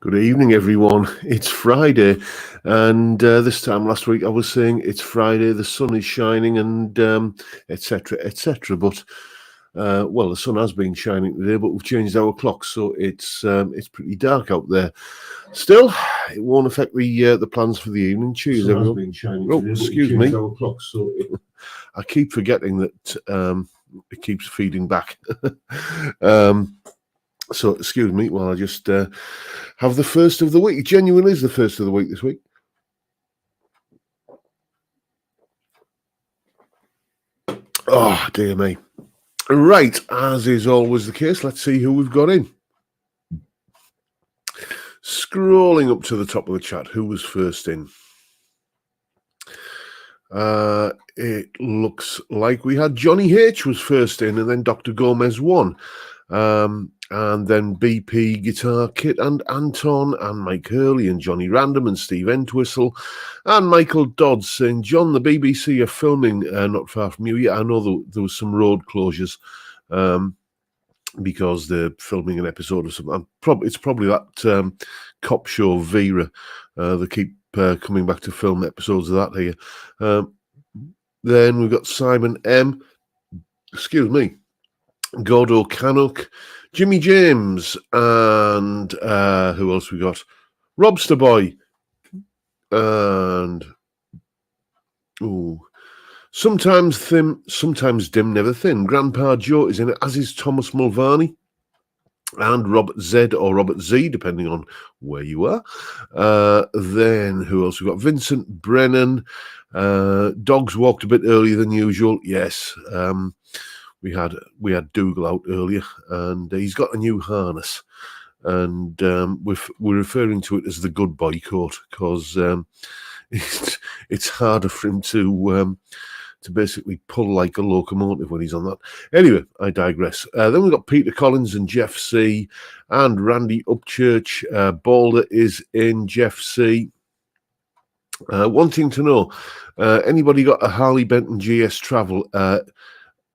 Good evening, everyone. It's Friday, and this time last week I was saying it's Friday, the sun is shining, and etc. etc. But well, the sun has been shining today, but we've changed our clock, so it's pretty dark out there. Still, it won't affect the plans for the evening. Cheers, everyone. Been shining today, excuse me. Our clock, so I keep forgetting that it keeps feeding back. So, excuse me while I just have the first of the week. It genuinely is the first of the week this week. Oh, dear me. Right, as is always the case, let's see who we've got in. Scrolling up to the top of the chat, who was first in? It looks like we had Johnny H was first in, and then Dr. Gomez won. And then BP Guitar Kit and Anton and Mike Hurley and Johnny Random and Steve Entwistle and Michael Dodds saying, John, the BBC are filming not far from you. Yeah, I know there was some road closures because they're filming an episode of something. It's probably that cop show Vera. They keep coming back to film episodes of that here. Then we've got Simon M. Excuse me. Gordo Canuck, Jimmy James, and who else we got? Robster Boy, and sometimes thin, sometimes dim, never thin. Grandpa Joe is in it, as is Thomas Mulvaney, and Robert Z or Robert Z, depending on where you are. Then who else we got? Vincent Brennan. Dogs walked a bit earlier than usual. Yes. We had Dougal out earlier, and he's got a new harness, and we're referring to it as the good boy coat because it's harder for him to basically pull like a locomotive when he's on that. Anyway, I digress. Then we've got Peter Collins and Jeff C. and Randy Upchurch. Balder is in. Jeff C. Wanting to know, anybody got a Harley Benton GS Travel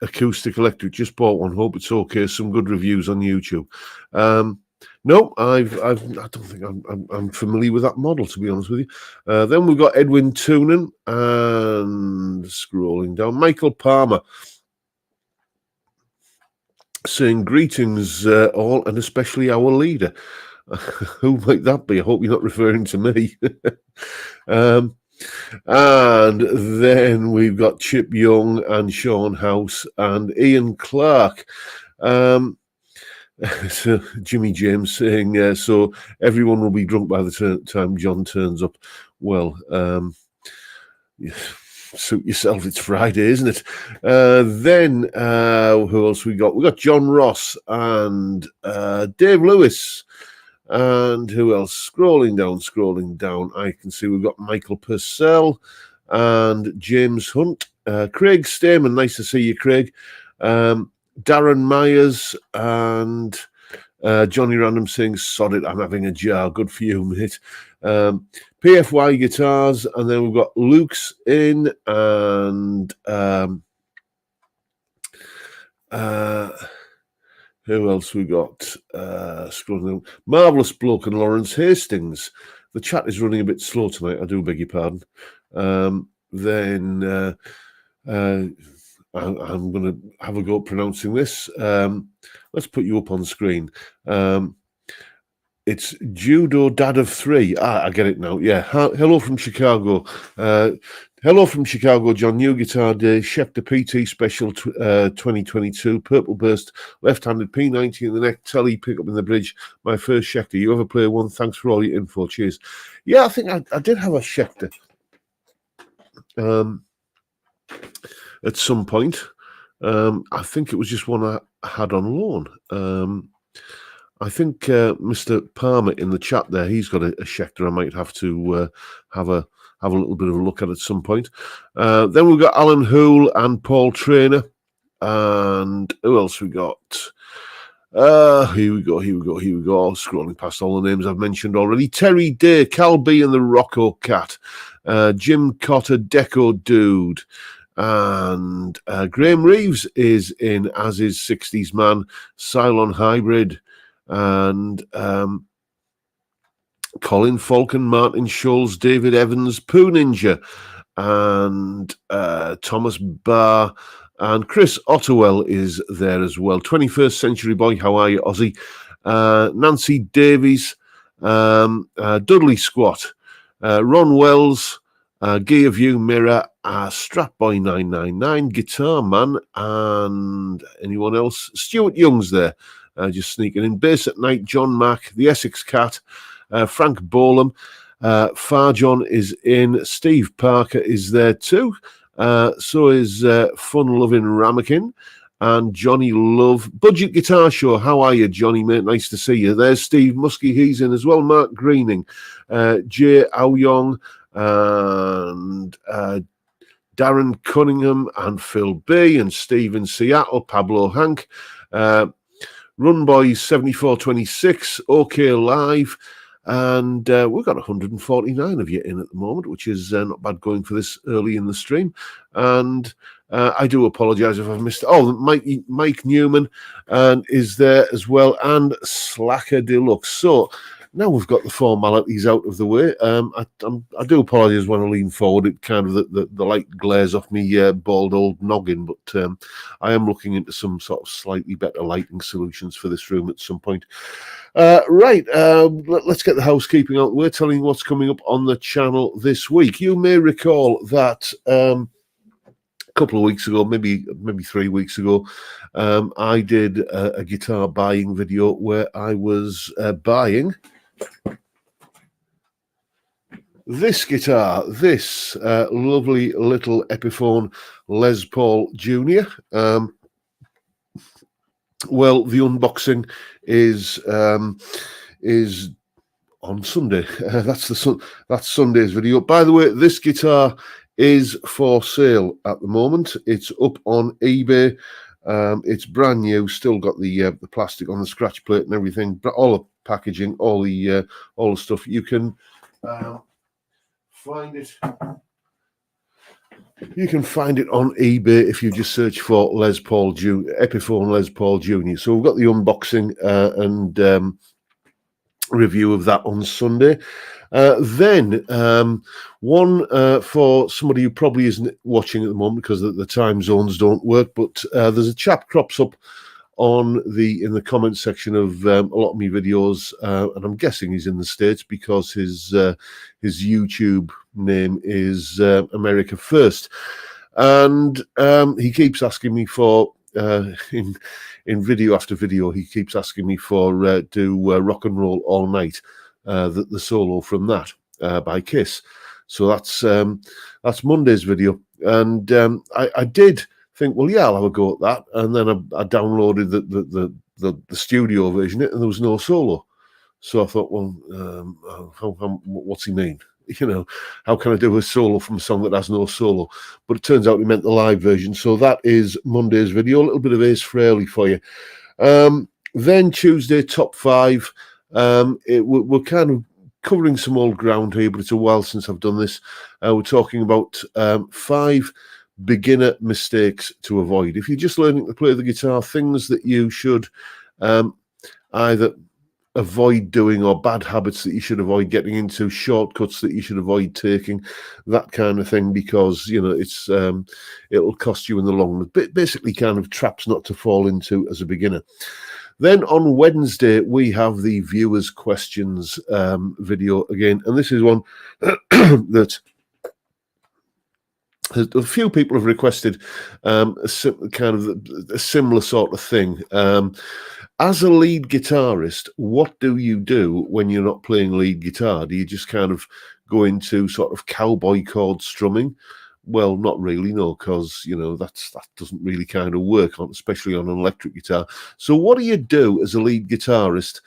acoustic electric? Just bought one. Hope it's okay. Some good reviews on YouTube. No, I don't think I'm familiar with that model, to be honest with you. Then we've got Edwin Toonan and scrolling down, Michael Palmer saying greetings all, and especially our leader. Who might that be? I hope you're not referring to me. And then we've got Chip Young and Sean House and Ian Clark. So Jimmy James saying, so everyone will be drunk by the time John turns up. Well, suit yourself. It's Friday, isn't it? Then who else we got? We got John Ross and Dave Lewis. And who else? Scrolling down, I can see we've got Michael Purcell and James Hunt. Craig Stamen, nice to see you, Craig. Darren Myers and Johnny Random saying, sod it, I'm having a jar. Good for you, mate. PFY Guitars, and then we've got Luke's in, and who else we got? Scrolling down. Marvellous Bloke and Lawrence Hastings. The chat is running a bit slow tonight. I do beg your pardon. Then I'm going to have a go at pronouncing this. Let's put you up on screen. It's Judo Dad of 3. I get it now. Yeah. Hello from Chicago. Hello from Chicago, John. New Guitar Day, Schecter PT Special 2022, Purple Burst, left-handed P90 in the neck, telly pickup in the bridge. My first Schecter. You ever play one? Thanks for all your info. Cheers. Yeah, I think I did have a Schecter at some point. I think it was just one I had on loan. I think Mr. Palmer in the chat there, he's got a Schecter I might have to have a little bit of a look at some point. Then we've got Alan Hoole and Paul Trainer. And who else we got? Here we go. Scrolling past all the names I've mentioned already. Terry Day, Cal B and the Rocco Cat. Jim Cotter, Deco Dude. And Graham Reeves is in, as is 60s Man, Cylon Hybrid. And Colin Falcon, Martin Scholes, David Evans, Pooh Ninja, and Thomas Barr, and Chris Ottewell is there as well. 21st Century Boy, how are you, Ozzy? Nancy Davies, Dudley Squat, Ron Wells, Gear View Mirror, Strap Boy 999, Guitar Man, and anyone else? Stuart Young's there, just sneaking in. Bass at Night, John Mack, the Essex Cat, Frank Bolam, Farjon is in, Steve Parker is there too, so is Fun-Loving Ramekin, and Johnny Love. Budget Guitar Show, how are you, Johnny, mate? Nice to see you. There's Steve Muskie, he's in as well. Mark Greening, Jay Aoyong, and Darren Cunningham, and Phil B, and Steve in Seattle, Pablo Hank, Run Boys 7426, OK Live, and we've got 149 of you in at the moment, which is not bad going for this early in the stream. And I do apologise if I've missed. Oh, Mike Newman is there as well, and Slacker Deluxe. So now we've got the formalities out of the way. I do apologise when I lean forward. It kind of the light glares off me bald old noggin, but I am looking into some sort of slightly better lighting solutions for this room at some point. Right, let's get the housekeeping out. We're telling you what's coming up on the channel this week. You may recall that a couple of weeks ago, maybe 3 weeks ago, I did a guitar buying video where I was buying this guitar, this lovely little Epiphone Les Paul Jr. Well, the unboxing is on Sunday. That's Sunday's video. By the way, this guitar is for sale at the moment. It's up on eBay. It's brand new. Still got the plastic on the scratch plate and everything, but all the packaging, all the stuff. You can find it. You can find it on eBay if you just search for Les Paul Jr. Epiphone Les Paul Jr. So we've got the unboxing and review of that on Sunday. Then one for somebody who probably isn't watching at the moment because the time zones don't work, but there's a chap crops up in the comment section of a lot of my videos, and I'm guessing he's in the States because his YouTube name is America First, and he keeps asking me for in video after video, he keeps asking me for do Rock and Roll All Night, the solo from that by Kiss. So that's Monday's video, and I did think, well, yeah, I'll have a go at that, and then I downloaded the studio version, and there was no solo. So I thought, well, what's he mean? You know, how can I do a solo from a song that has no solo? But it turns out he meant the live version. So that is Monday's video. A little bit of Ace Frehley for you. Then Tuesday, top 5. We're kind of covering some old ground here, but it's a while since I've done this. We're talking about 5 beginner mistakes to avoid. If you're just learning to play the guitar, things that you should either avoid doing, or bad habits that you should avoid getting into, shortcuts that you should avoid taking, that kind of thing, because you know it's it'll cost you in the long run. Basically kind of traps not to fall into as a beginner. Then on Wednesday we have the viewers questions video again, and this is one that a few people have requested kind of a similar sort of thing. As a lead guitarist, what do you do when you're not playing lead guitar? Do you just kind of go into sort of cowboy chord strumming? Well, not really, no, because, you know, that doesn't really kind of work, especially on an electric guitar. So what do you do as a lead guitarist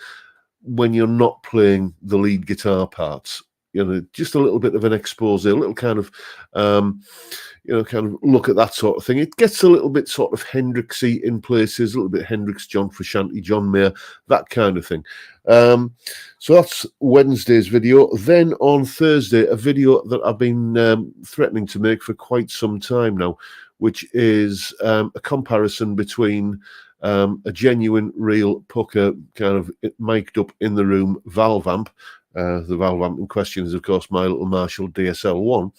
when you're not playing the lead guitar parts? You know, just a little bit of an expose, a little kind of, kind of look at that sort of thing. It gets a little bit sort of Hendrixy in places, a little bit Hendrix, John Frusciante, John Mayer, that kind of thing. So that's Wednesday's video. Then on Thursday, a video that I've been threatening to make for quite some time now, which is a comparison between a genuine, real Pucker kind of mic'd up in the room valve amp, The valve amp in question is, of course, my little Marshall DSL-1.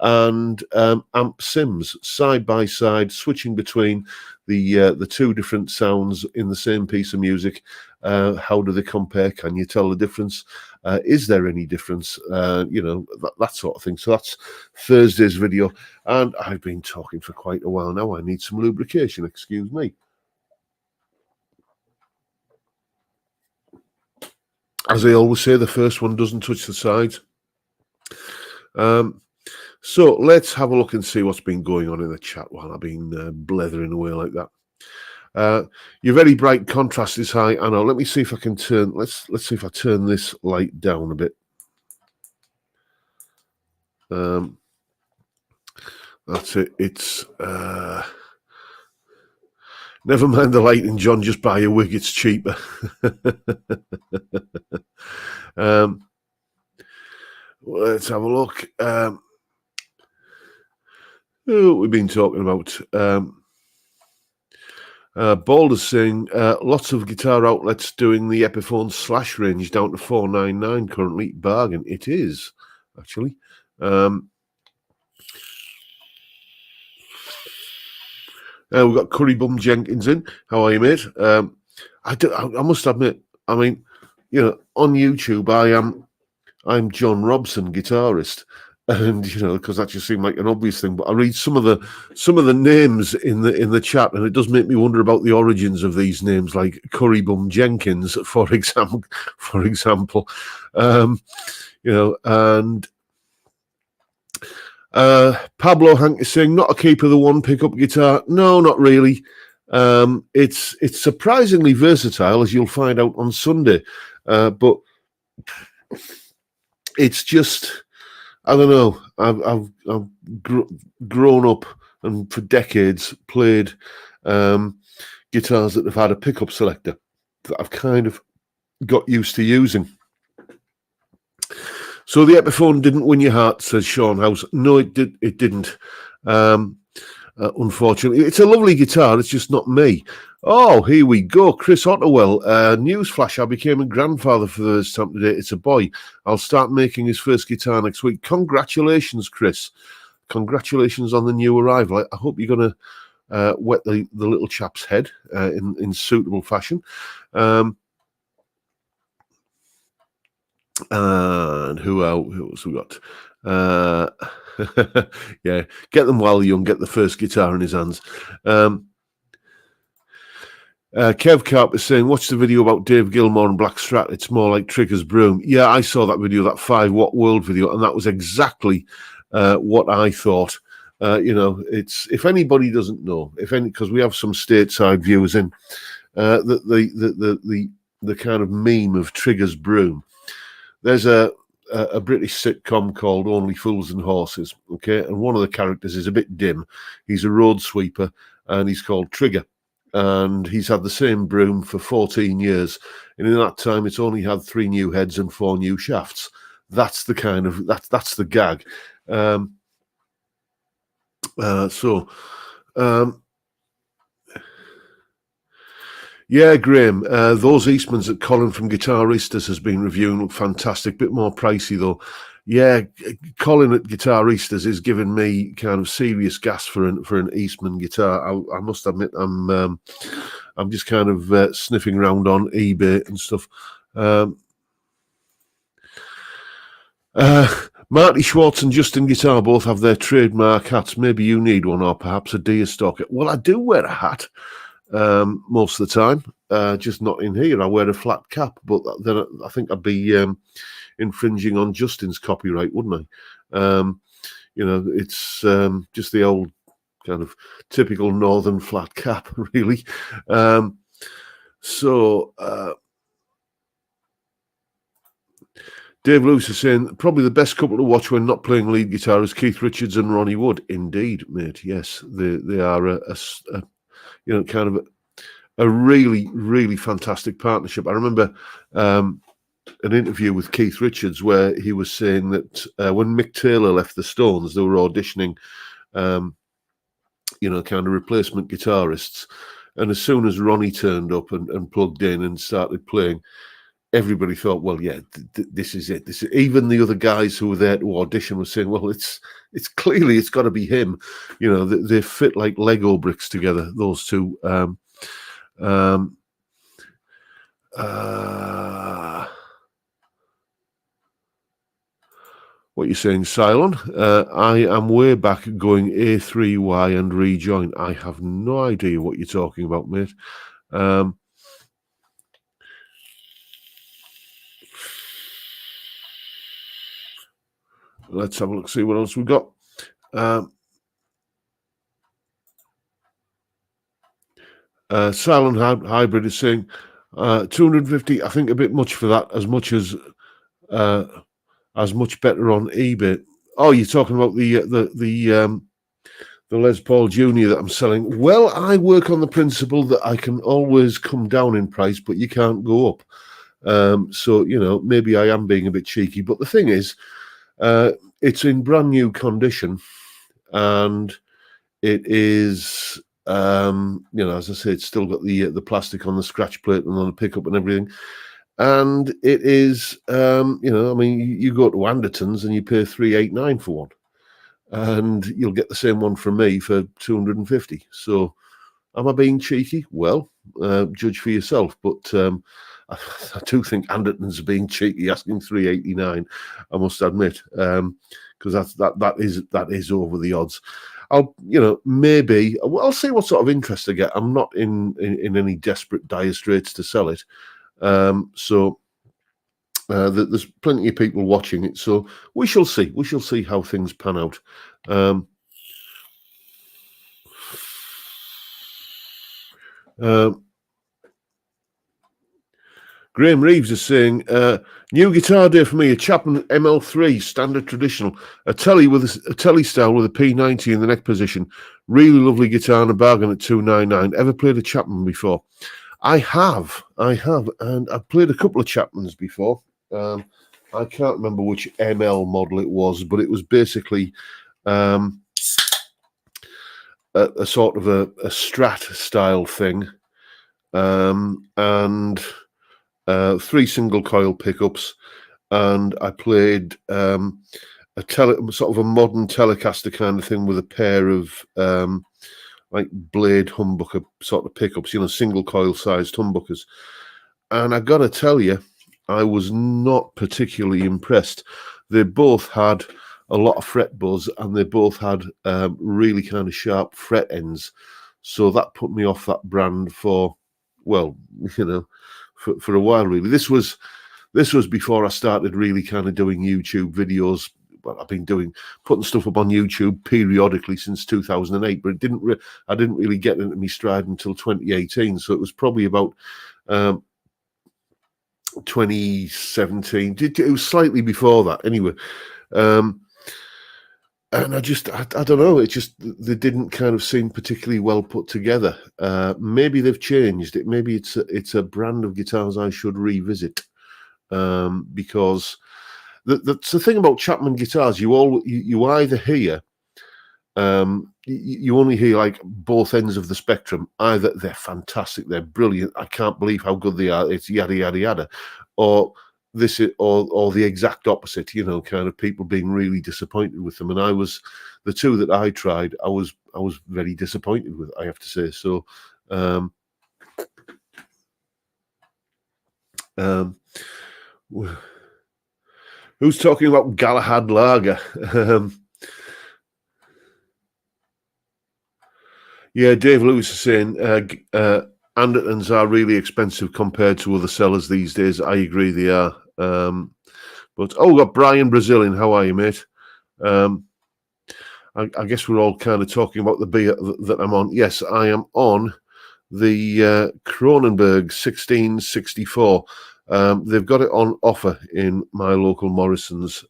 And amp sims side by side, switching between the two different sounds in the same piece of music. How do they compare? Can you tell the difference? Is there any difference? That sort of thing. So that's Thursday's video, and I've been talking for quite a while now. I need some lubrication, excuse me. As I always say, the first one doesn't touch the sides. So let's have a look and see what's been going on in the chat while I've been blethering away like that. Your very bright contrast is high. I know. Let me see if I can turn. Let's see if I turn this light down a bit. That's it. It's never mind the lighting, John. Just buy a wig. It's cheaper. Let's have a look. We've been talking about. Balder's saying lots of guitar outlets doing the Epiphone slash range down to $499 currently. Bargain. It is, actually. We've got Curry Bum Jenkins in. How are you, mate? I must admit, I mean, on YouTube, I'm John Robson, guitarist. And because that just seemed like an obvious thing, but I read some of the names in the chat, and it does make me wonder about the origins of these names, like Curry Bum Jenkins, for example. And Pablo Hank is saying, not a keeper of the one pickup guitar. No, not really. It's surprisingly versatile, as you'll find out on Sunday, but it's just, I don't know. I've grown up and for decades played guitars that have had a pickup selector that I've kind of got used to using. So the Epiphone didn't win your heart, says Sean House. No, it didn't. Unfortunately, it's a lovely guitar. It's just not me. Oh, here we go. Chris Otterwell. Newsflash, I became a grandfather for the first time today. It's a boy. I'll start making his first guitar next week. Congratulations, Chris. Congratulations on the new arrival. I hope you're going to wet the little chap's head in suitable fashion. And who else we got? Yeah, get them while young. Get the first guitar in his hands. Kev Carp is saying, watch the video about Dave Gilmour and Black Strat. It's more like Trigger's broom. Yeah, I saw that video, that 5-watt world video, and that was exactly what I thought. It's, if anybody doesn't know, because we have some stateside viewers in, the kind of meme of Trigger's broom. There's a British sitcom called Only Fools and Horses, okay? And one of the characters is a bit dim. He's a road sweeper, and he's called Trigger. And he's had the same broom for 14 years. And in that time, it's only had 3 new heads and 4 new shafts. That's the kind of, that's the gag. Yeah, Graham, those Eastmans that Colin from Guitaristas has been reviewing look fantastic. Bit more pricey, though. Yeah, Colin at Guitaristas is giving me kind of serious gas for an Eastman guitar. I must admit, I'm just kind of sniffing around on eBay and stuff. Marty Schwartz and Justin Guitar both have their trademark hats. Maybe you need one, or perhaps a deer stalker. Well, I do wear a hat most of the time, just not in here. I wear a flat cap, but then I think I'd be infringing on Justin's copyright, wouldn't I? It's just the old kind of typical northern flat cap, really. Dave Lewis is saying, probably the best couple to watch when not playing lead guitar is Keith Richards and Ronnie Wood. Indeed, mate. Yes, they are kind of a really, really fantastic partnership. I remember an interview with Keith Richards where he was saying that when Mick Taylor left the Stones, they were auditioning, kind of replacement guitarists. And as soon as Ronnie turned up and plugged in and started playing, everybody thought, well, yeah, this is it. This is, even the other guys who were there to audition were saying, well, it's clearly it's got to be him. You know, they fit like Lego bricks together. Those two. What you're saying, Cylon? I am way back going A3Y and rejoin. I have no idea what you're talking about, mate. Let's have a look, see what else we've got. Silent Hybrid is saying 250. I think a bit much for that. As much better on eBay. Oh, you're talking about the Les Paul Junior that I'm selling. Well, I work on the principle that I can always come down in price, but you can't go up. So you know, maybe I am being a bit cheeky, but the thing is, it's in brand new condition, and it is. You know, as I say, it's still got the plastic on the scratch plate and on the pickup and everything. And it is, you know, I mean, you go to Anderton's and you pay $389 for one, and you'll get the same one from me for $250. So, am I being cheeky? Well, judge for yourself. But I do think Anderton's being cheeky, asking $389. I must admit, because that is over the odds. You know, maybe I'll see what sort of interest I get. I'm not in any desperate dire straits to sell it. So there's plenty of people watching it. So we shall see. We shall see how things pan out. Graham Reeves is saying, new guitar day for me, a Chapman ML3 standard traditional, a telly style with a P90 in the neck position. Really lovely guitar and a bargain at $299. Ever played a Chapman before? I have, and I've played a couple of Chapmans before. I can't remember which ML model it was, but it was basically a sort of a Strat style thing, and 3 single coil pickups, and I played sort of a modern Telecaster kind of thing with a pair of like blade humbucker sort of pickups, you know, single coil sized humbuckers. And I got to tell you, I was not particularly impressed. They both had a lot of fret buzz, and they both had really kind of sharp fret ends. So that put me off that brand for, well, you know, for a while, really. This was before I started really kind of doing YouTube videos. Well, I've been putting stuff up on YouTube periodically since 2008, but I didn't really get into my stride until 2018. So it was probably about 2017. It was slightly before that, anyway. And I don't know. It just, they didn't kind of seem particularly well put together. Maybe they've changed it. Maybe it's a brand of guitars I should revisit, because that's the thing about Chapman guitars. You either hear, you only hear like both ends of the spectrum. Either they're fantastic, they're brilliant, I can't believe how good they are, it's yada yada yada, or this is, or the exact opposite. You know, kind of people being really disappointed with them. And I was, the two that I tried, I was very disappointed with, I have to say. So, who's talking about Galahad Lager? Yeah, Dave Lewis is saying Andertons are really expensive compared to other sellers these days. I agree, they are. But we've got Brian Brazilian. How are you, mate? I guess we're all kind of talking about the beer that I'm on. Yes, I am on the Kronenberg 1664. They've got it on offer in my local Morrison's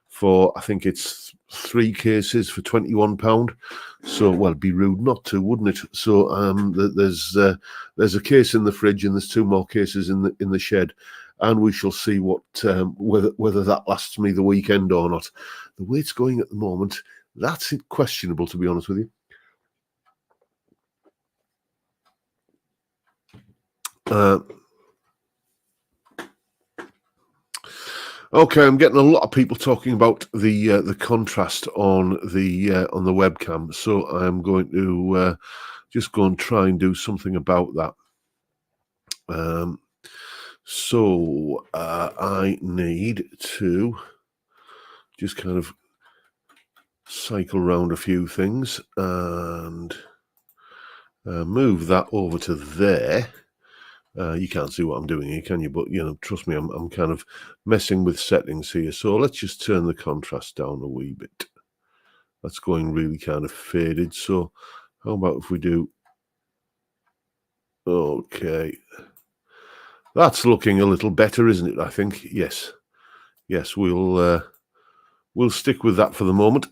for, I think it's 3 cases for £21. So, well, it'd be rude not to, wouldn't it? So there's a case in the fridge, and there's 2 more cases in the shed, and we shall see what whether that lasts me the weekend or not. The way it's going at the moment, that's questionable, to be honest with you. Okay, I'm getting a lot of people talking about the contrast on the webcam, so I'm going to just go and try and do something about that. So I need to just kind of cycle around a few things and move that over to there. You can't see what I'm doing here, can you? But, trust me, I'm kind of messing with settings here. So let's just turn the contrast down a wee bit. That's going really kind of faded. So how about if we do... Okay. That's looking a little better, isn't it? I think. Yes. Yes, we'll stick with that for the moment.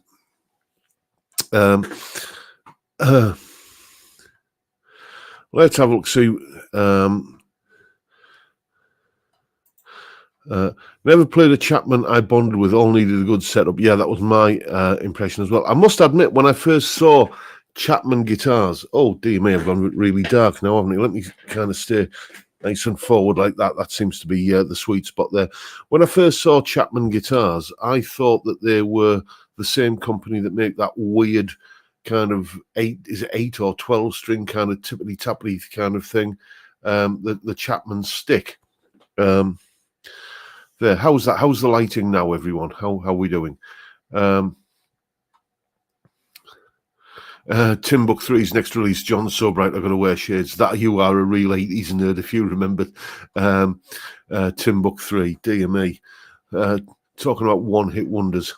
Let's have a look. See... never played a Chapman I bonded with, all needed a good setup. Yeah, that was my impression as well. I must admit, when I first saw Chapman guitars, oh dear me, I've gone really dark now, haven't I? Let me kind of stay nice and forward like that. That seems to be the sweet spot there. When I first saw Chapman guitars, I thought that they were the same company that make that weird kind of 8 or 12 string kind of tippity tappity kind of thing, the Chapman stick. There, how's that? How's the lighting now, everyone? How are we doing? Timbuk 3's next release, John So Bright, I'm going to wear shades. That you are a real 80s nerd, if you remember. Timbuk 3, dear me. Talking about one-hit wonders.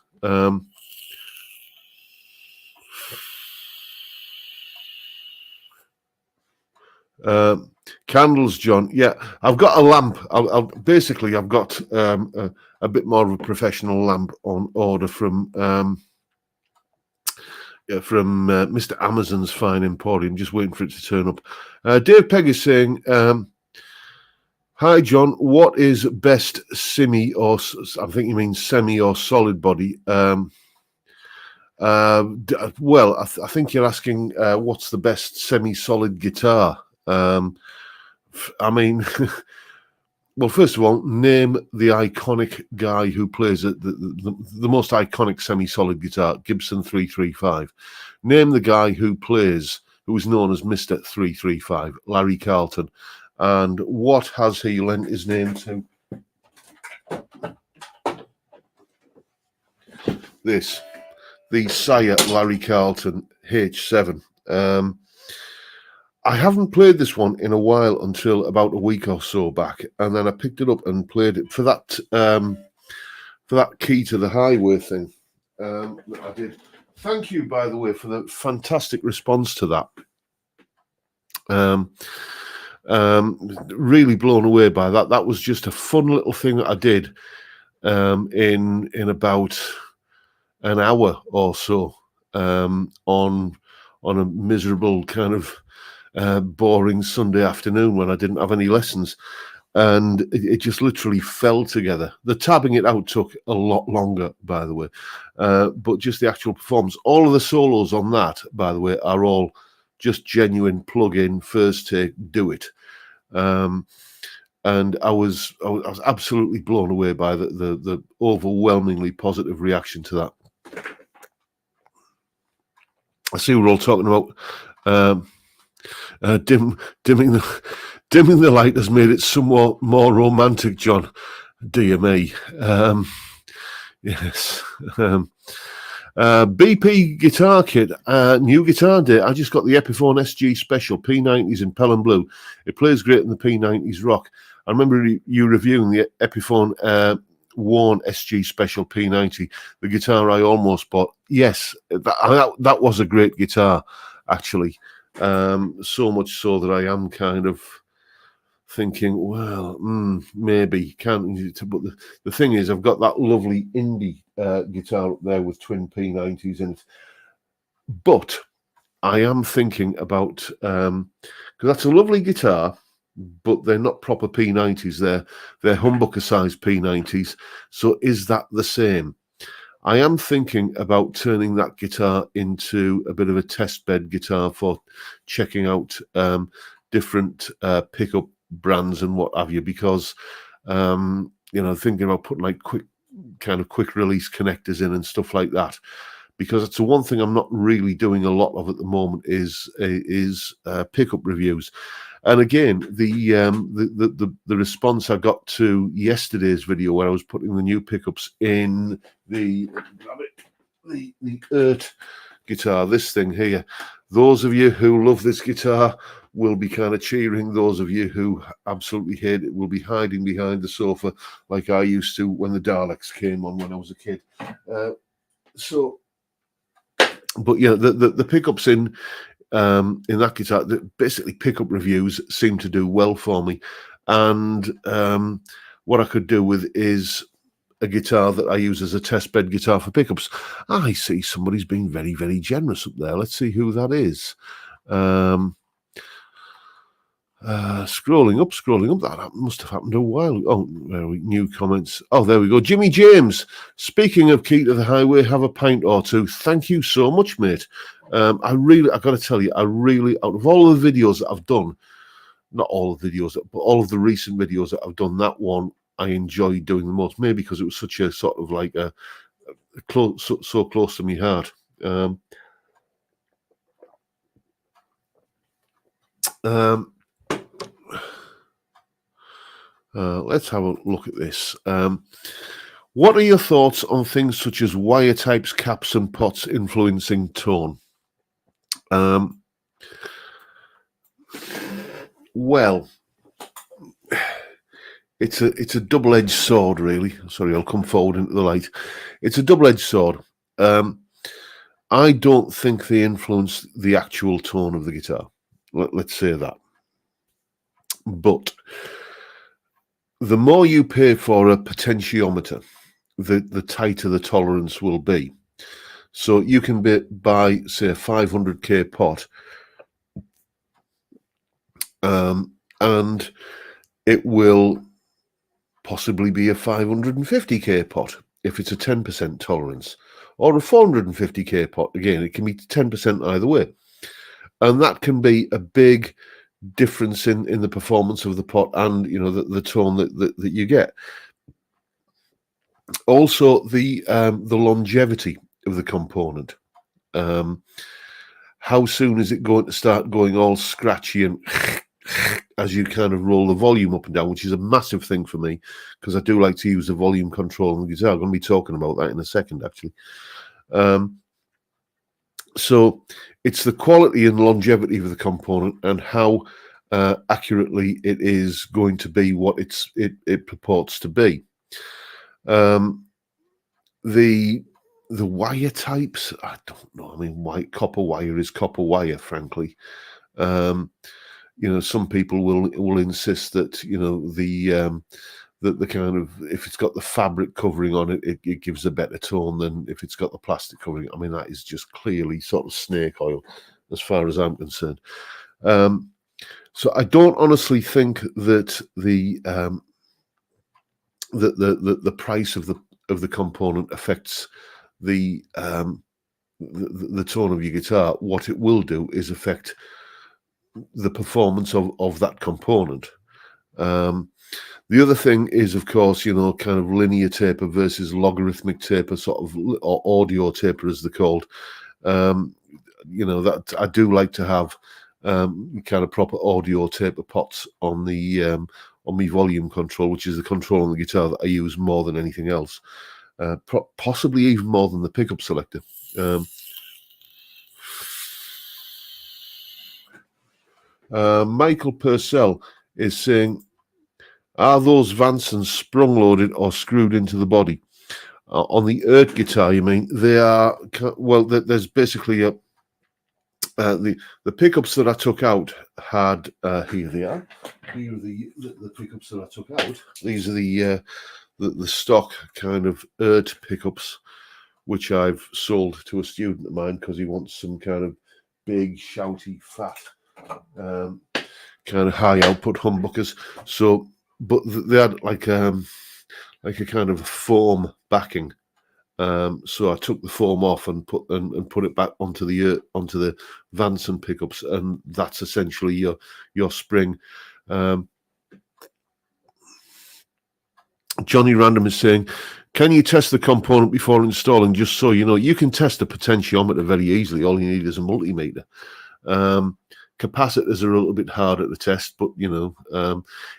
Candles, John. Yeah, I've got a lamp. I've got a bit more of a professional lamp on order from Mr. Amazon's Fine Emporium. Just waiting for it to turn up. Dave Pegg is saying, "Hi, John. What is best semi or I think you mean semi or solid body?" Well, I think you're asking what's the best semi-solid guitar. I mean, well, first of all, name the iconic guy who plays the most iconic semi-solid guitar, Gibson 335. Name the guy who is known as Mr. 335, Larry Carlton. And what has he lent his name to? This, the Sire Larry Carlton H7. I haven't played this one in a while until about a week or so back, and then I picked it up and played it for that Key to the Highway thing that I did. Thank you, by the way, for the fantastic response to that. Really blown away by that. That was just a fun little thing that I did in about an hour or so on a miserable kind of boring Sunday afternoon when I didn't have any lessons, and it just literally fell together. The tabbing it out took a lot longer, by the way, but just the actual performance. All of the solos on that, by the way, are all just genuine plug-in, first take, do it. And I was absolutely blown away by the overwhelmingly positive reaction to that. I see we're all talking about dimming the light has made it somewhat more romantic, John. Dear me. Yes. BP guitar kit, new guitar day. I just got the Epiphone SG Special P90s in Pelham Blue. It plays great in the P90s rock. I remember you reviewing the Epiphone Worn SG Special P90, the guitar I almost bought. Yes, that was a great guitar, actually. So much so that I am kind of thinking, well, maybe can't. But the thing is, I've got that lovely indie guitar up there with twin P90s in it. But I am thinking about because that's a lovely guitar, but they're not proper P90s. They're humbucker size P90s. So is that the same? I am thinking about turning that guitar into a bit of a test bed guitar for checking out different pickup brands and what have you, because thinking about putting like quick release connectors in and stuff like that, because it's the one thing I'm not really doing a lot of at the moment is pickup reviews. And again, the response I got to yesterday's video where I was putting the new pickups in the Earth guitar, this thing here. Those of you who love this guitar will be kind of cheering. Those of you who absolutely hate it will be hiding behind the sofa like I used to when the Daleks came on when I was a kid. But yeah, the pickups in that guitar, basically pickup reviews seem to do well for me. And what I could do with is a guitar that I use as a test bed guitar for pickups. I see somebody's being very, very generous up there. Let's see who that is. Scrolling up. That must have happened a while. Oh, there we new comments. Oh, there we go. Jimmy James. Speaking of Key to the Highway, have a pint or two. Thank you so much, mate. I got to tell you, out of all the videos that I've done, not all of the videos, but all of the recent videos that I've done, that one I enjoyed doing the most. Maybe because it was such a sort of like a so close to my heart. Let's have a look at this. What are your thoughts on things such as wire types, caps, and pots influencing tone? Well, it's a double-edged sword, really. Sorry, I'll come forward into the light. It's a double-edged sword. I don't think they influence the actual tone of the guitar. Let's say that. But the more you pay for a potentiometer, the tighter the tolerance will be. So you can buy, say, a 500k pot, and it will possibly be a 550k pot if it's a 10% tolerance, or a 450k pot. Again, it can be 10% either way. And that can be a big difference in the performance of the pot and, the tone that you get. Also, the longevity of the component. How soon is it going to start going all scratchy and as you kind of roll the volume up and down, which is a massive thing for me because I do like to use the volume control on the guitar. I'm going to be talking about that in a second, actually. So it's the quality and longevity of the component and how accurately it is going to be what it purports to be. The wire types, I don't know. I mean, copper wire is copper wire, frankly. Some people will insist that the kind of, if it's got the fabric covering on it, it gives a better tone than if it's got the plastic covering. I mean, that is just clearly sort of snake oil, as far as I'm concerned. So I don't honestly think that the price of the component affects the tone of your guitar. What it will do is affect the performance of that component. The other thing is, of course, kind of linear taper versus logarithmic taper, sort of, or audio taper as they're called. That I do like to have kind of proper audio taper pots on the on my volume control, which is the control on the guitar that I use more than anything else, possibly even more than the pickup selector. Michael Purcell is saying, are those Vansons sprung loaded or screwed into the body? On the Earth guitar, you mean? They are, well, there's basically the pickups that I took out had, here they are. Here are the pickups that I took out. These are the stock kind of Earth pickups, which I've sold to a student of mine because he wants some kind of big, shouty, fat, kind of high output humbuckers. So, but they had like a kind of foam backing. So I took the foam off and put it back onto the Vanson pickups, and that's essentially your spring. Johnny Random is saying, can you test the component before installing? Just so you know, you can test a potentiometer very easily. All you need is a multimeter. Capacitors are a little bit harder to test, but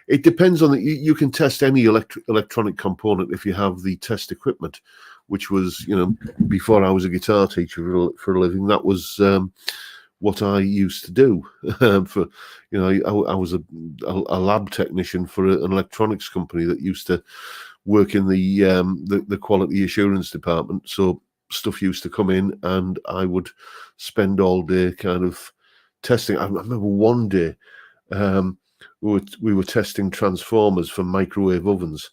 it depends on you can test any electronic component if you have the test equipment, which was, before I was a guitar teacher for a living, that was what I used to do. I was a lab technician for an electronics company that used to work in the quality assurance department. So stuff used to come in, and I would spend all day kind of testing. I remember one day we were testing transformers for microwave ovens,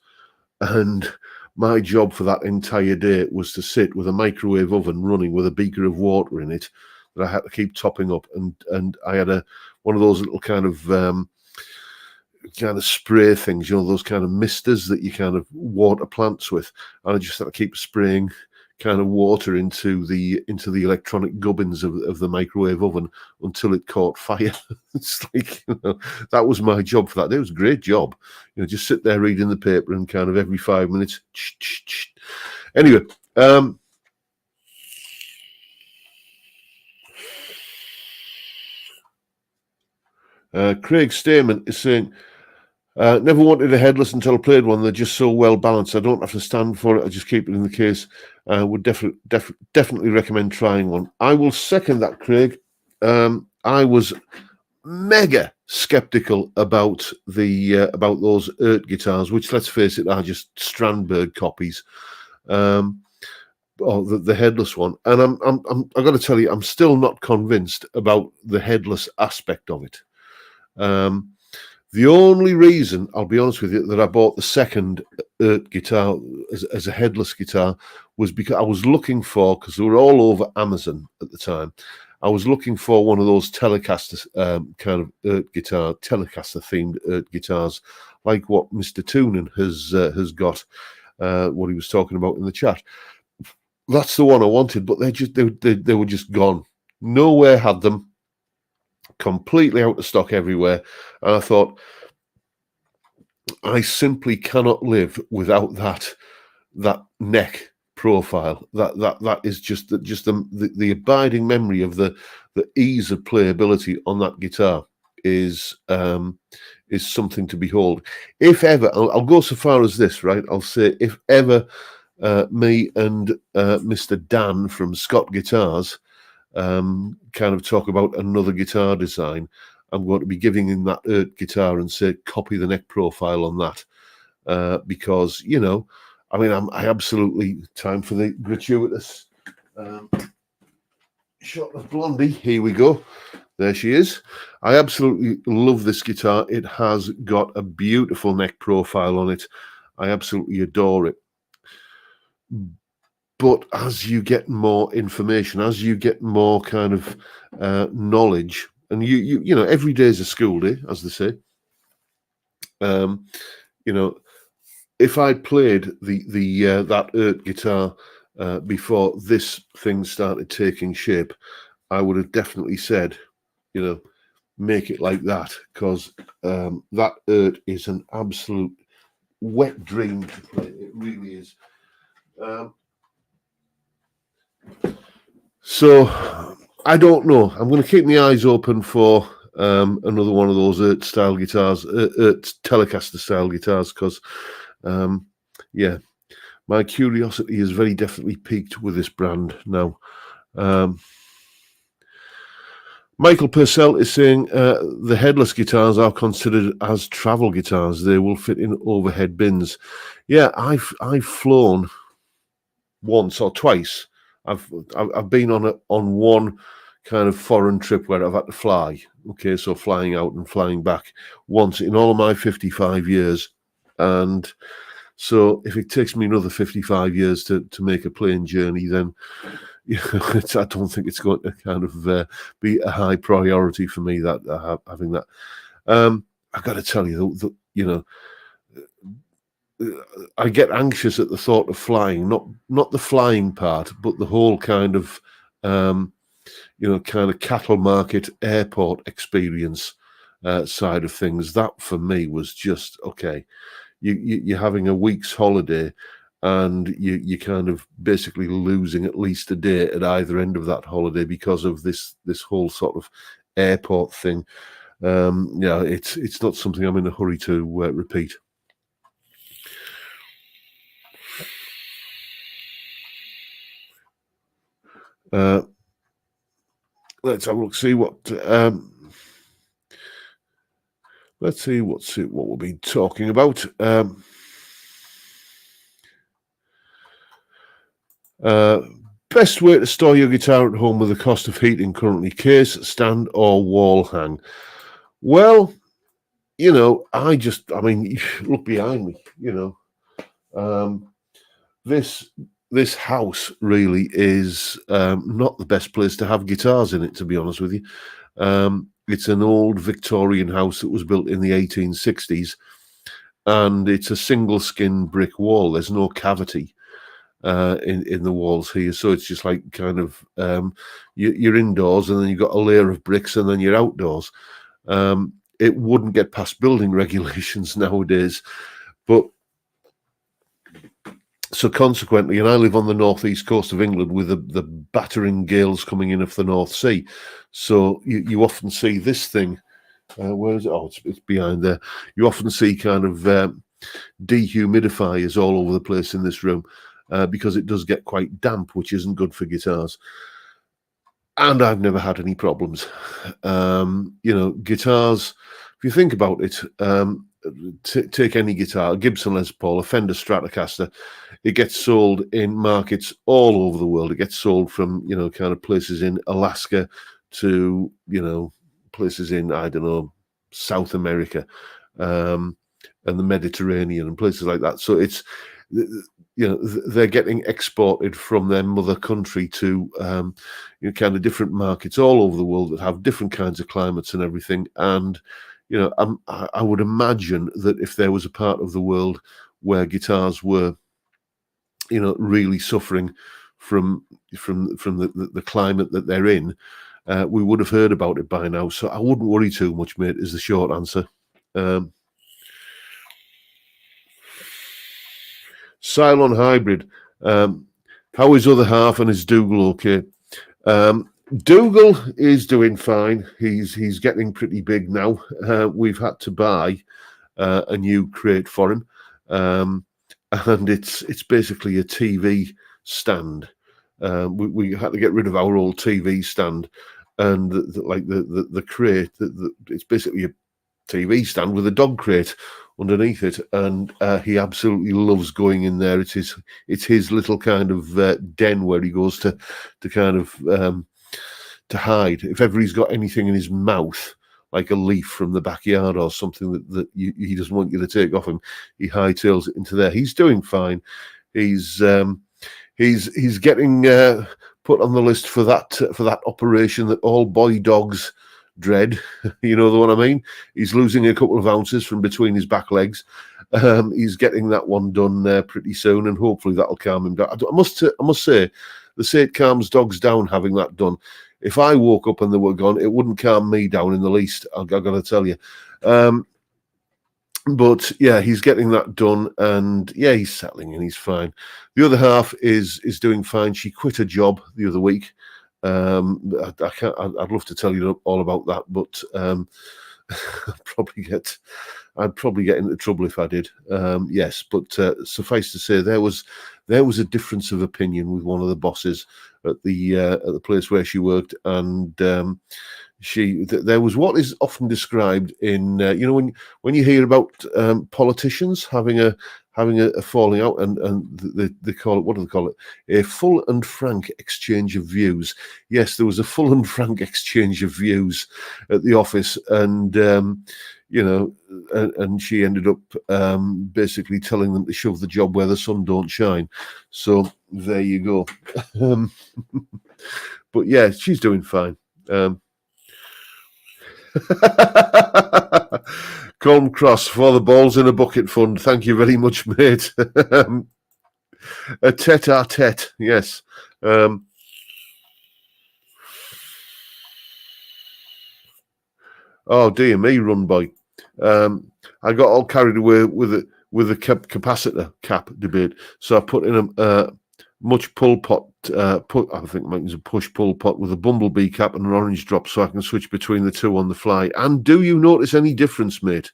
and my job for that entire day was to sit with a microwave oven running with a beaker of water in it that I had to keep topping up, and I had one of those little kind of spray things, those kind of misters that you kind of water plants with, and I just had to keep spraying kind of water into the electronic gubbins of the microwave oven until it caught fire. It's like, that was my job for that day. It was a great job. Just sit there reading the paper and kind of every 5 minutes. Anyway, Craig Stamen is saying, never wanted a headless until I played one. They're just so well balanced. I don't have to stand for it. I just keep it in the case. Would definitely recommend trying one. I will second that, Craig. I was mega skeptical about about those Ert guitars, which, let's face it, are just Strandberg copies. Or the headless one, and I got to tell you, I'm still not convinced about the headless aspect of it. The only reason, I'll be honest with you, that I bought the second Ert guitar as a headless guitar was because I was looking for, because they were all over Amazon at the time, I was looking for one of those Telecaster kind of Ert guitar, Telecaster themed Ert guitars, like what Mr. Toonan has got, what he was talking about in the chat. That's the one I wanted, but they were just gone. Nowhere had them. Completely out of stock everywhere. And I thought, I simply cannot live without that neck profile. That is just the abiding memory of the ease of playability on that guitar is something to behold. If ever, I'll go so far as this, right? I'll say, if ever me and Mr. Dan from Scott Guitars kind of talk about another guitar design, I'm going to be giving him that Ert guitar and say, copy the neck profile on that, because I absolutely, time for the gratuitous shot of Blondie. Here we go. There she is. I absolutely love this guitar. It has got a beautiful neck profile on it. I absolutely adore it. But as you get more information, as you get more kind of knowledge, and you know, every day is a school day, as they say. If I played that Ert guitar before this thing started taking shape, I would have definitely said, make it like that, because that Ert is an absolute wet dream to play. It really is. So I don't know. I'm going to keep my eyes open for another one of those Ert style guitars, Ert Telecaster style guitars, because my curiosity is very definitely peaked with this brand now. Michael Purcell is saying the headless guitars are considered as travel guitars. They will fit in overhead bins. Yeah, I've flown once or twice. I've been on one kind of foreign trip where I've had to fly. Okay, so flying out and flying back once in all of my 55 years. And so if it takes me another 55 years to make a plane journey, then I don't think it's going to kind of be a high priority for me, that having that. I got to tell you, I get anxious at the thought of flying, not the flying part, but the whole kind of kind of cattle market airport experience side of things. That for me was just okay. you're having a week's holiday, and you're kind of basically losing at least a day at either end of that holiday because of this whole sort of airport thing. Yeah, it's not something I'm in a hurry to repeat. Let's have a look. See what. Let's see what we'll be talking about. Best way to store your guitar at home with the cost of heating currently: case, stand, or wall hang. Well, I mean, look behind me. This house really is not the best place to have guitars in it, to be honest with you. It's an old Victorian house that was built in the 1860s, and it's a single skin brick wall. There's no cavity in the walls here, so it's just like kind of you're indoors, and then you've got a layer of bricks, and then you're outdoors. It wouldn't get past building regulations nowadays, but so consequently, and I live on the northeast coast of England with the battering gales coming in off the North Sea, so you often see this thing. Where is it? Oh, it's behind there. You often see kind of dehumidifiers all over the place in this room because it does get quite damp, which isn't good for guitars. And I've never had any problems. Guitars, if you think about it, take any guitar, a Gibson Les Paul, a Fender Stratocaster, it gets sold in markets all over the world. It gets sold from, kind of places in Alaska to, places in, I don't know, South America and the Mediterranean and places like that. So it's, they're getting exported from their mother country to kind of different markets all over the world that have different kinds of climates and everything. And I would imagine that if there was a part of the world where guitars were really suffering from the climate that they're in, we would have heard about it by now. So I wouldn't worry too much, mate, is the short answer. Cylon Hybrid. How is other half, and is Dougal okay? Dougal is doing fine. He's getting pretty big now. We've had to buy a new crate for him, and it's basically a TV stand. We had to get rid of our old TV stand, and the crate. It's basically a TV stand with a dog crate underneath it, and he absolutely loves going in there. It's his little kind of den where he goes to kind of to hide. If ever he's got anything in his mouth, like a leaf from the backyard or something that he doesn't want you to take off him, he hightails it into there. He's doing fine. He's getting put on the list for that operation that all boy dogs dread. You know the one I mean? He's losing a couple of ounces from between his back legs. He's getting that one done pretty soon, and hopefully that'll calm him down. I must say, they say it calms dogs down having that done. If I woke up and they were gone, it wouldn't calm me down in the least. I've got to tell you. But yeah, he's getting that done, and yeah, he's settling and he's fine. The other half is doing fine. She quit a job the other week. I can't. I'd love to tell you all about that, but I'd probably get into trouble if I did. Yes, but suffice to say, there was a difference of opinion with one of the bosses at the place where she worked, and there was what is often described in when you hear about politicians having a falling out, and they call it, what do they call it? A full and frank exchange of views. Yes, there was a full and frank exchange of views at the office, and and she ended up basically telling them to shove the job where the sun don't shine. So there you go. But yeah, she's doing fine. Colm Cross for the balls in a bucket fund. Thank you very much, mate. A tete-a-tete, yes. Oh dear me, run boy. I got all carried away with with the capacitor cap debate. So I put in a much pull pot, I think it was a push pull pot with a bumblebee cap and an orange drop, so I can switch between the two on the fly. And do you notice any difference, mate?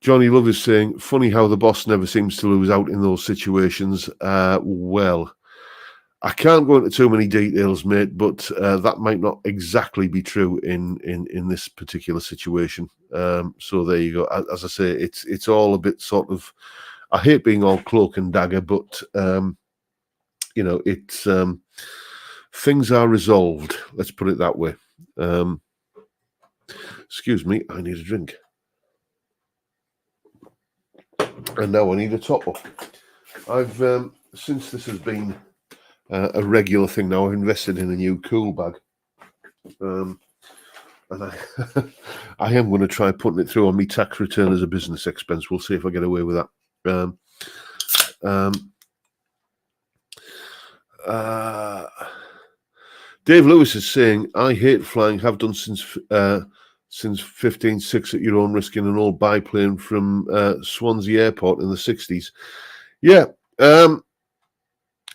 Johnny Love is saying, funny how the boss never seems to lose out in those situations. Well, I can't go into too many details, mate, but that might not exactly be true in this particular situation. So there you go. As I say, it's all a bit sort of. I hate being all cloak and dagger, but it's things are resolved. Let's put it that way. Excuse me, I need a drink, and now I need a top up. I've since this has been a regular thing now, I've invested in a new cool bag, and I am going to try putting it through on my tax return as a business expense. We'll see if I get away with that. Dave Lewis is saying, I hate flying, have done since 15/6 at your own risk in an old biplane from Swansea Airport in the 60s. Yeah.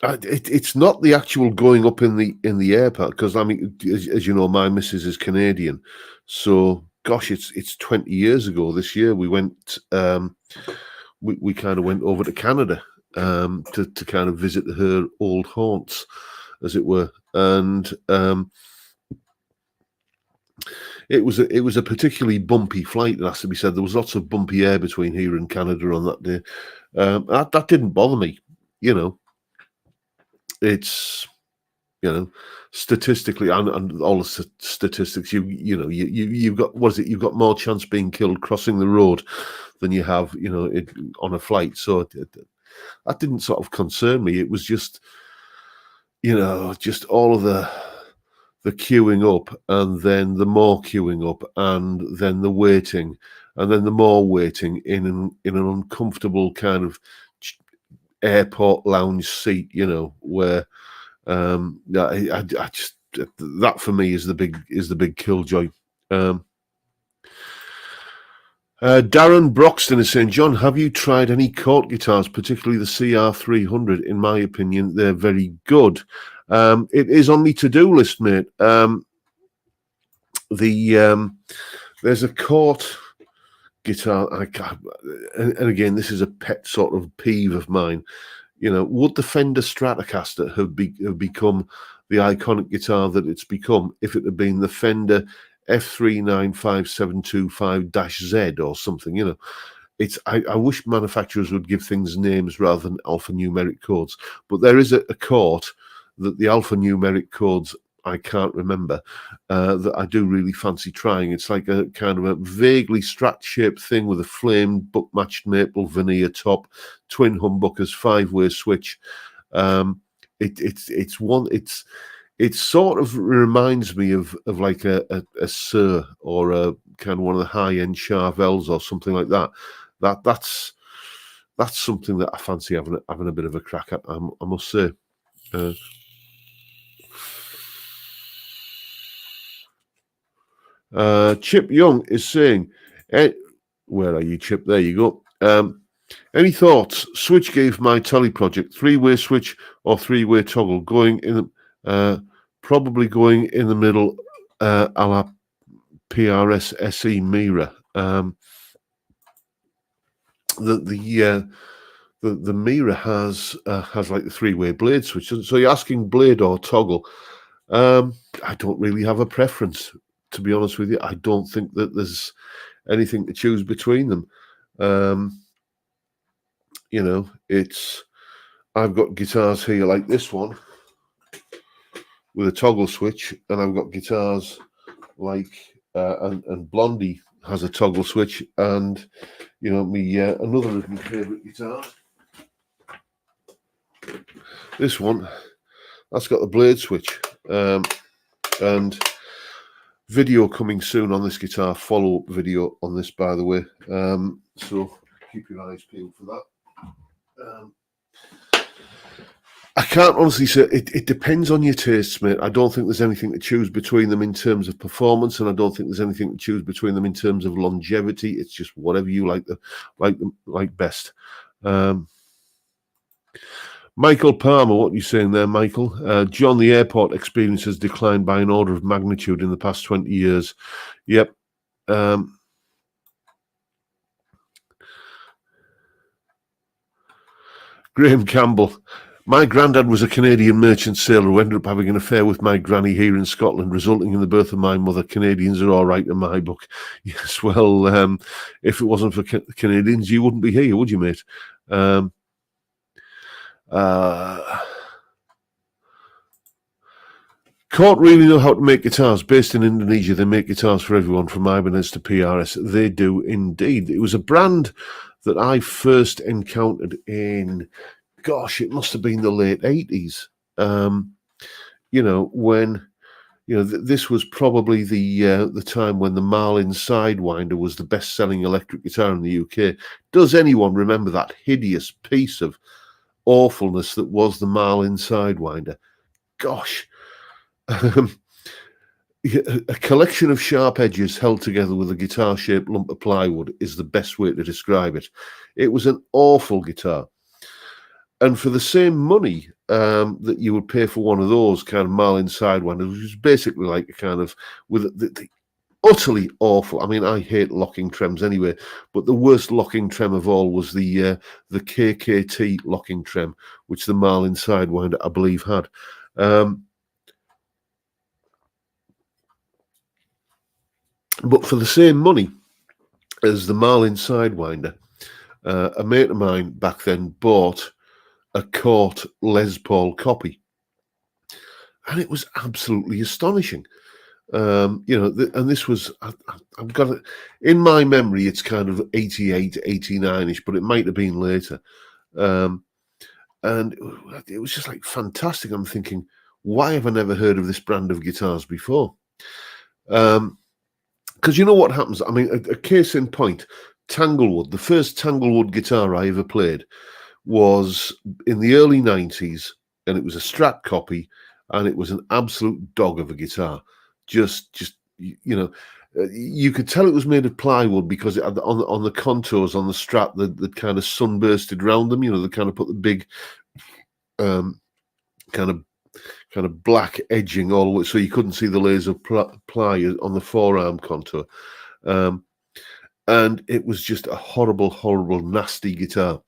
It's not the actual going up in the airport, because I mean, as you know, my missus is Canadian, so gosh, it's 20 years ago this year. We went, we kind of went over to Canada to kind of visit her old haunts, as it were, and it was a particularly bumpy flight. It has to be said. There was lots of bumpy air between here and Canada on that day. That didn't bother me, It's, statistically, and all the statistics, you've got, what is it? You've got more chance being killed crossing the road than you have, on a flight. So that didn't sort of concern me. It was just, just all of the queuing up, and then the more queuing up, and then the waiting, and then the more waiting in an uncomfortable kind of airport lounge seat, where I just, that for me is the big killjoy. Darren Broxton is saying, John, have you tried any Cort guitars, particularly the CR300? In my opinion, they're very good. It is on my to-do list, mate. There's a Cort guitar, and again, this is a pet sort of peeve of mine. Would the Fender Stratocaster have become the iconic guitar that it's become if it had been the Fender F395725-Z or something? I wish manufacturers would give things names rather than alphanumeric codes. But there is a Cort that the alphanumeric codes I can't remember, that I do really fancy trying. It's like a kind of a vaguely Strat-shaped thing with a flamed book-matched maple veneer top, twin humbuckers, 5-way switch. It sort of reminds me of like a Sir, or a kind of one of the high-end Charvels or something like that. That's something that I fancy having a bit of a crack at, I must say. Chip Young is saying, where are you, Chip? There you go. Any thoughts? Switch gave my Tele project 3-way switch or 3-way toggle, going in probably going in the middle, a la PRS SE Mira. The Mira has like the 3-way blade switch. So you're asking blade or toggle? I don't really have a preference, to be honest with you. I don't think that there's anything to choose between them. I've got guitars here like this one with a toggle switch, and I've got guitars like and Blondie has a toggle switch, and another of my favourite guitars, this one, that's got the blade switch, and video coming soon on this guitar, follow-up video on this, by the way, so keep your eyes peeled for that. I can't honestly say. It depends on your tastes, mate. I don't think there's anything to choose between them in terms of performance, and I don't think there's anything to choose between them in terms of longevity. It's just whatever you like best. Michael Palmer, what are you saying there, Michael? John, the airport experience has declined by an order of magnitude in the past 20 years. Yep. Graham Campbell. My granddad was a Canadian merchant sailor who ended up having an affair with my granny here in Scotland, resulting in the birth of my mother. Canadians are all right in my book. Yes, well, if it wasn't for Canadians, you wouldn't be here, would you, mate? Can't really know how to make guitars. Based in Indonesia, they make guitars for everyone from Ibanez to PRS. They do indeed. It was a brand that I first encountered in, gosh, it must have been the late 80s. When, this was probably the time when the Marlin Sidewinder was the best-selling electric guitar in the UK. Does anyone remember that hideous piece of awfulness that was the Marlin Sidewinder? Gosh. A collection of sharp edges held together with a guitar-shaped lump of plywood is the best way to describe it. It was an awful guitar. And for the same money that you would pay for one of those kind of Marlin Sidewinders, which was basically like a kind of, with the utterly awful, I mean, I hate locking trems anyway, but the worst locking trem of all was the KKT locking trem, which the Marlin Sidewinder, I believe, had. But for the same money as the Marlin Sidewinder, a mate of mine back then bought a Cort Les Paul copy. And it was absolutely astonishing. And this was, I've got it, in my memory, it's kind of 88, 89-ish, but it might have been later. And it was just like fantastic. I'm thinking, why have I never heard of this brand of guitars before? Because you know what happens? I mean, a case in point, Tanglewood, the first Tanglewood guitar I ever played was in the early 90s, and it was a Strat copy, and it was an absolute dog of a guitar. You could tell it was made of plywood because it had on the contours on the Strat that kind of sunbursted around them. They kind of put the big kind of black edging all the way, so you couldn't see the layers of ply on the forearm contour. And it was just a horrible, horrible, nasty guitar.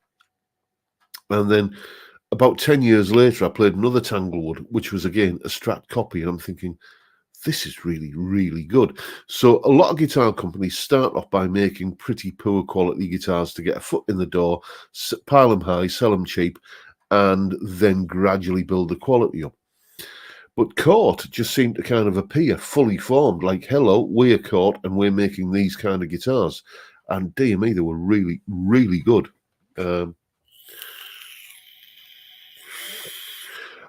And then about 10 years later, I played another Tanglewood, which was, again, a Strat copy. And I'm thinking, this is really, really good. So a lot of guitar companies start off by making pretty poor quality guitars to get a foot in the door, pile them high, sell them cheap, and then gradually build the quality up. But Cort just seemed to kind of appear fully formed, like, hello, we're Cort and we're making these kind of guitars. And dear me, they were really, really good.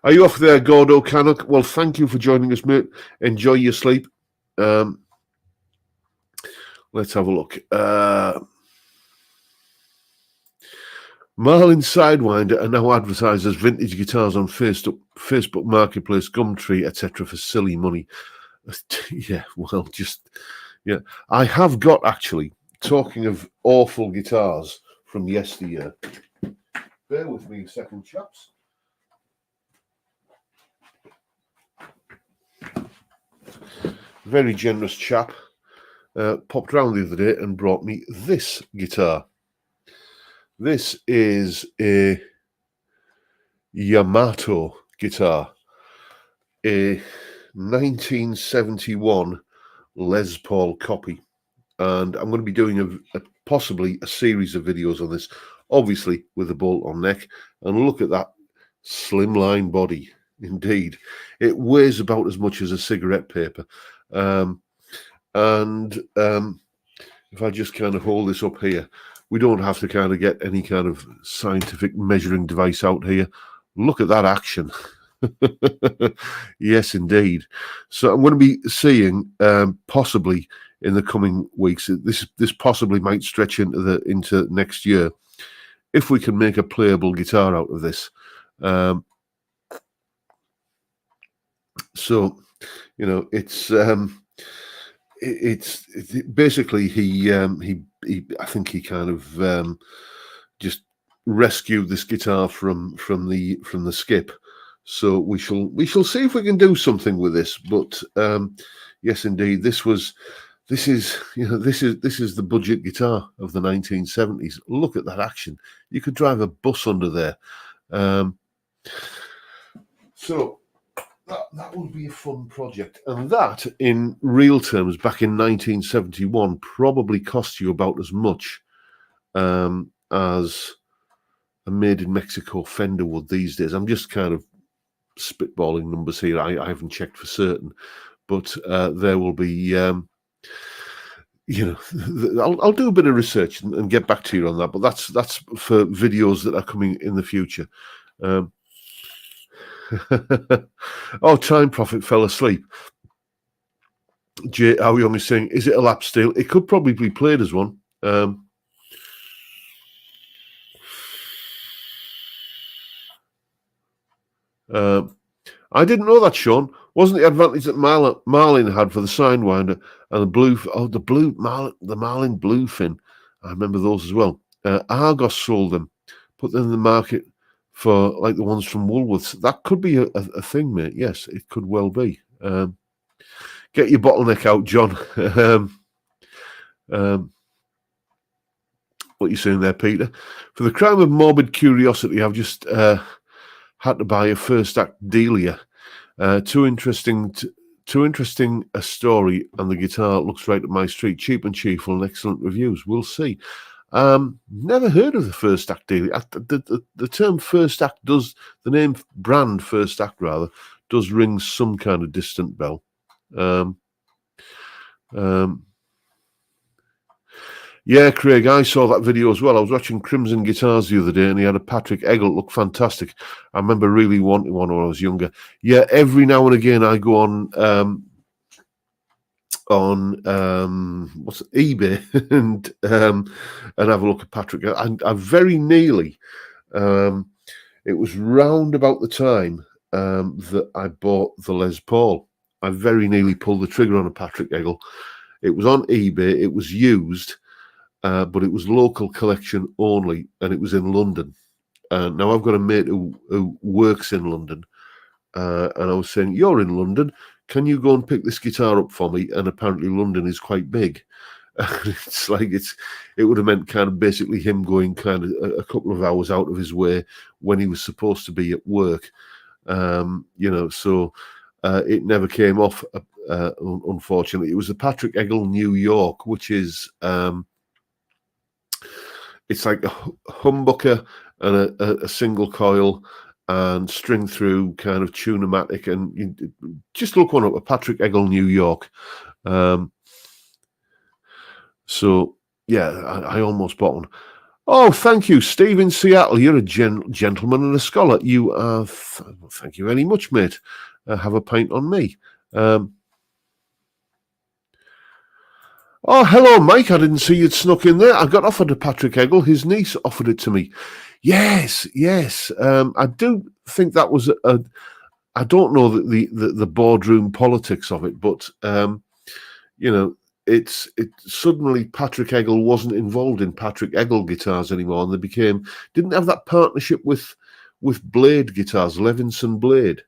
Are you off there, Gordo Canuck? Well, thank you for joining us, mate. Enjoy your sleep. Let's have a look. Marlin Sidewinder are now advertised as vintage guitars on Facebook Marketplace, Gumtree, etc. for silly money. Yeah, well, yeah. I have got, actually, talking of awful guitars from yesteryear. Bear with me a second, chaps. Very generous chap popped round the other day and brought me this guitar. This is a Yamato guitar, a 1971 Les Paul copy, and I'm going to be doing possibly a series of videos on this, obviously with a bolt-on neck. And look at that slimline body. Indeed, it weighs about as much as a cigarette paper. If I just kind of hold this up here, we don't have to kind of get any kind of scientific measuring device out here. Look at that action. Yes, indeed. So I'm going to be seeing possibly in the coming weeks, this possibly might stretch into next year, if we can make a playable guitar out of this. So, basically he I think he kind of just rescued this guitar from the skip. So we shall see if we can do something with this. But yes, indeed, this is the budget guitar of the 1970s. Look at that action! You could drive a bus under there. So that would be a fun project, and that, in real terms, back in 1971, probably cost you about as much as a made in Mexico Fender would these days. I'm just kind of spitballing numbers here. I haven't checked for certain, but there will be. I'll do a bit of research and get back to you on that. But that's for videos that are coming in the future. Oh, Time Prophet fell asleep. Jay How Young is saying, is it a lap steel? It could probably be played as one. I didn't know that, Sean. Wasn't the advantage that Marlin had for the Sidewinder and the Marlin Bluefin? I remember those as well. Argos sold them, put them in the market for like the ones from Woolworths. That could be a thing, mate. Yes, it could well be. Get your bottleneck out, John. What you're saying there, Peter? For the crime of morbid curiosity, I've just had to buy a first act Delia. Too interesting a story, and the guitar looks right up my street. Cheap and cheerful and excellent reviews. We'll see. Never heard of the first act Delia. The term first act the name brand first act rather, does ring some kind of distant bell. Yeah, Craig, I saw that video as well. I was watching Crimson Guitars the other day, and he had a Patrick Eggle. Looked fantastic. I remember really wanting one when I was younger. Yeah, every now and again I go on eBay and have a look at Patrick. I very nearly. It was round about the time that I bought the Les Paul. I very nearly pulled the trigger on a Patrick Eggle. It was on eBay. It was used. But it was local collection only, and it was in London. Now I've got a mate who works in London, and I was saying, "You're in London. Can you go and pick this guitar up for me?" And apparently London is quite big. It's like it would have meant kind of basically him going kind of a couple of hours out of his way when he was supposed to be at work. So it never came off. Unfortunately, it was the Patrick Eggle New York, which is. It's like a humbucker and a single coil and string through kind of tune-o-matic, and you just look one up, a Patrick Eggle New York. So yeah, I almost bought one. Oh, thank you, Steve in Seattle. You're a gentleman and a scholar. You are. Thank you very much, mate. Have a pint on me. Oh, hello, Mike. I didn't see you'd snuck in there. I got offered a Patrick Eggle. His niece offered it to me. Yes. I do think that was I don't know the boardroom politics of it, but it's suddenly Patrick Eggle wasn't involved in Patrick Eggle guitars anymore, and they didn't have that partnership with Blade guitars, Levinson Blade,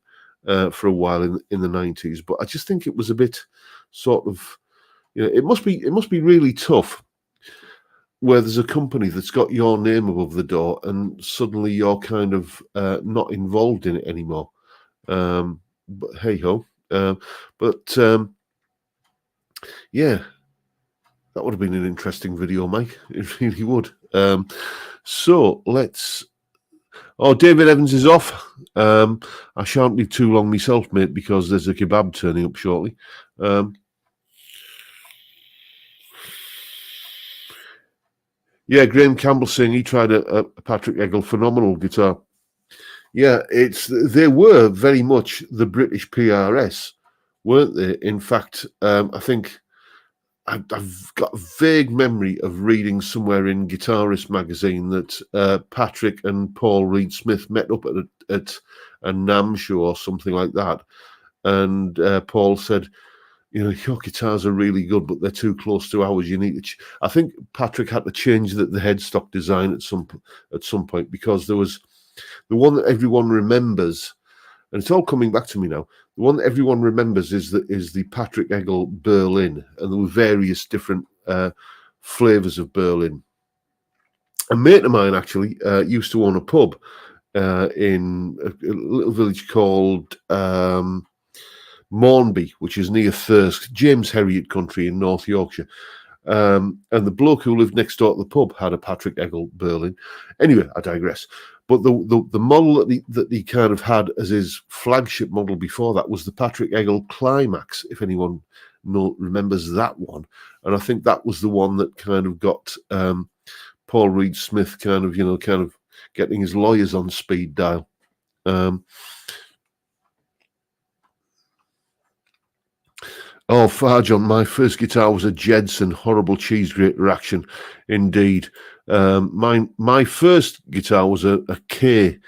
for a while in the 90s. But I just think it was a bit sort of. It must be really tough where there's a company that's got your name above the door and suddenly you're kind of not involved in it anymore. But hey ho. Yeah, that would have been an interesting video, Mike. It really would. So let's. Oh, David Evans is off. I shan't be too long myself, mate, because there's a kebab turning up shortly. Yeah, Graham Campbell saying he tried a Patrick Eggle phenomenal guitar. Yeah, they were very much the British PRS, weren't they? In fact, I think I've got a vague memory of reading somewhere in Guitarist magazine that Patrick and Paul Reed Smith met up at a NAMM show or something like that, and Paul said, you know, your guitars are really good, but they're too close to ours. You need to. I think Patrick had to change the headstock design at some point, because there was the one that everyone remembers, and it's all coming back to me now. The one that everyone remembers is the Patrick Eggle Berlin, and there were various different flavors of Berlin. A mate of mine actually used to own a pub in a little village called Mornby, which is near Thirsk, James Herriot country in North Yorkshire. And the bloke who lived next door to the pub had a Patrick Eggle Berlin. Anyway, I digress. But the model that he kind of had as his flagship model before that was the Patrick Eggle Climax, if anyone remembers that one. And I think that was the one that kind of got Paul Reed Smith kind of getting his lawyers on speed dial. Oh, Farjon, my first guitar was a Jedson, horrible cheese grater action, indeed. My first guitar was a K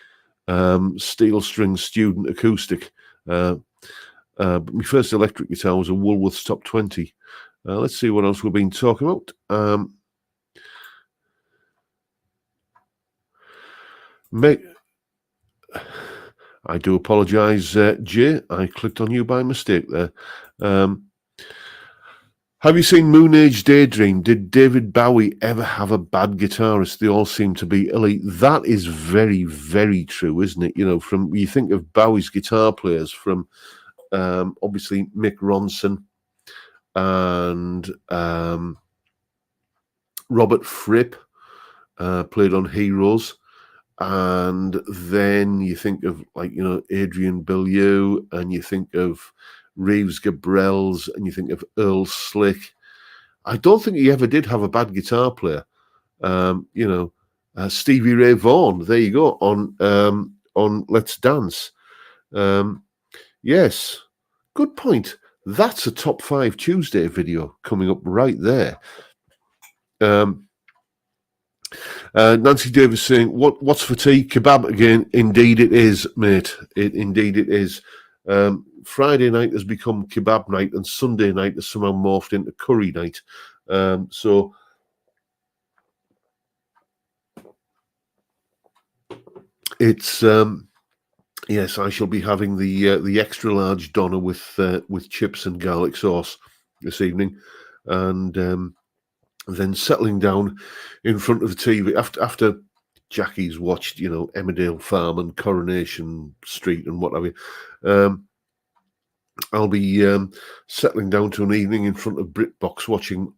steel string student acoustic. But my first electric guitar was a Woolworths Top 20. Let's see what else we've been talking about. I do apologise, Jay. I clicked on you by mistake there. Have you seen Moon Age Daydream? Did David Bowie ever have a bad guitarist? They all seem to be elite. That is very, very true, isn't it? You know, you think of Bowie's guitar players, from obviously Mick Ronson and Robert Fripp played on Heroes. And then you think of, like, you know, Adrian Belew, and you think of Reeves Gabrels, and you think of Earl Slick. I don't think he ever did have a bad guitar player. Stevie Ray Vaughan, there you go, on Let's Dance. Yes, good point. That's a Top 5 Tuesday video coming up right there. Nancy Davis saying, what's for tea? Kebab again. Indeed it is, mate. Indeed it is. Friday night has become kebab night, and Sunday night has somehow morphed into curry night. So it's yes, I shall be having the extra large doner with chips and garlic sauce this evening, and then settling down in front of the TV after Jackie's watched, you know, Emmerdale Farm and Coronation Street and what have you. I'll be settling down to an evening in front of BritBox watching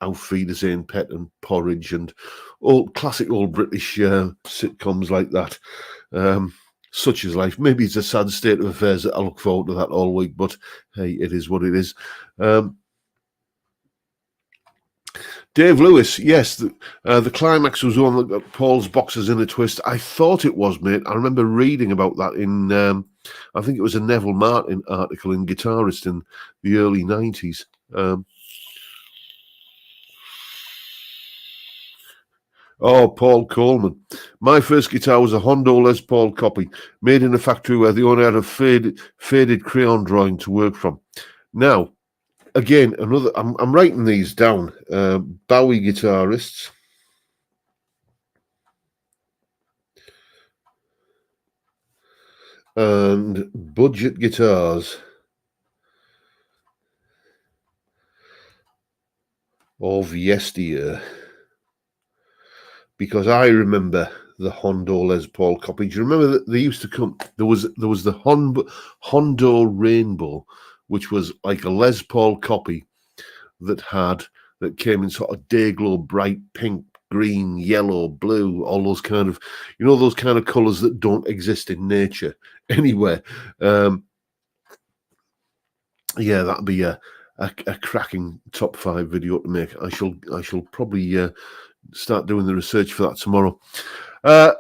Auf Wiedersehen, Pet and Porridge, and all classic old British sitcoms like that. Such is life. Maybe it's a sad state of affairs that I look forward to that all week, but hey, it is what it is. Dave Lewis, yes, the Climax was one that got Paul's boxers in a twist. I thought it was, mate. I remember reading about that in, I think it was a Neville Martin article in Guitarist in the early 90s. Oh, Paul Coleman. My first guitar was a Hondo Les Paul copy, made in a factory where they only had a faded crayon drawing to work from. Now, again, I'm writing these down. Bowie guitarists. And budget guitars of yesteryear. Because I remember the Hondo Les Paul copy. Do you remember that they used to come? There was the Hondo Rainbow, which was like a Les Paul copy that came in sort of day-glow, bright pink, green, yellow, blue, all those kind of, you know, those kind of colours that don't exist in nature anywhere. Yeah, that'd be a cracking top 5 video to make. I shall probably start doing the research for that tomorrow.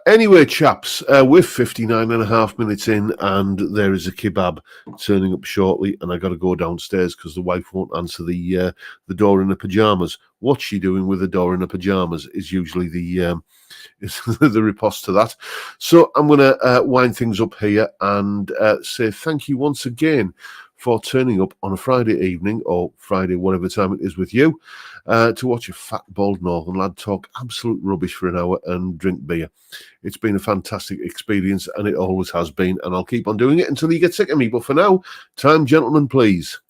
Anyway, chaps, we're 59.5 minutes in, and there is a kebab turning up shortly, and I got to go downstairs because the wife won't answer the door in her pajamas. what's she doing with a door in her pajamas is usually the is the riposte to that. So I'm going to wind things up here and say thank you once again for turning up on a Friday evening or Friday, whatever time it is with you, to watch a fat, bald northern lad talk absolute rubbish for an hour and drink beer. It's been a fantastic experience, and it always has been, and I'll keep on doing it until you get sick of me. But for now, time, gentlemen, please.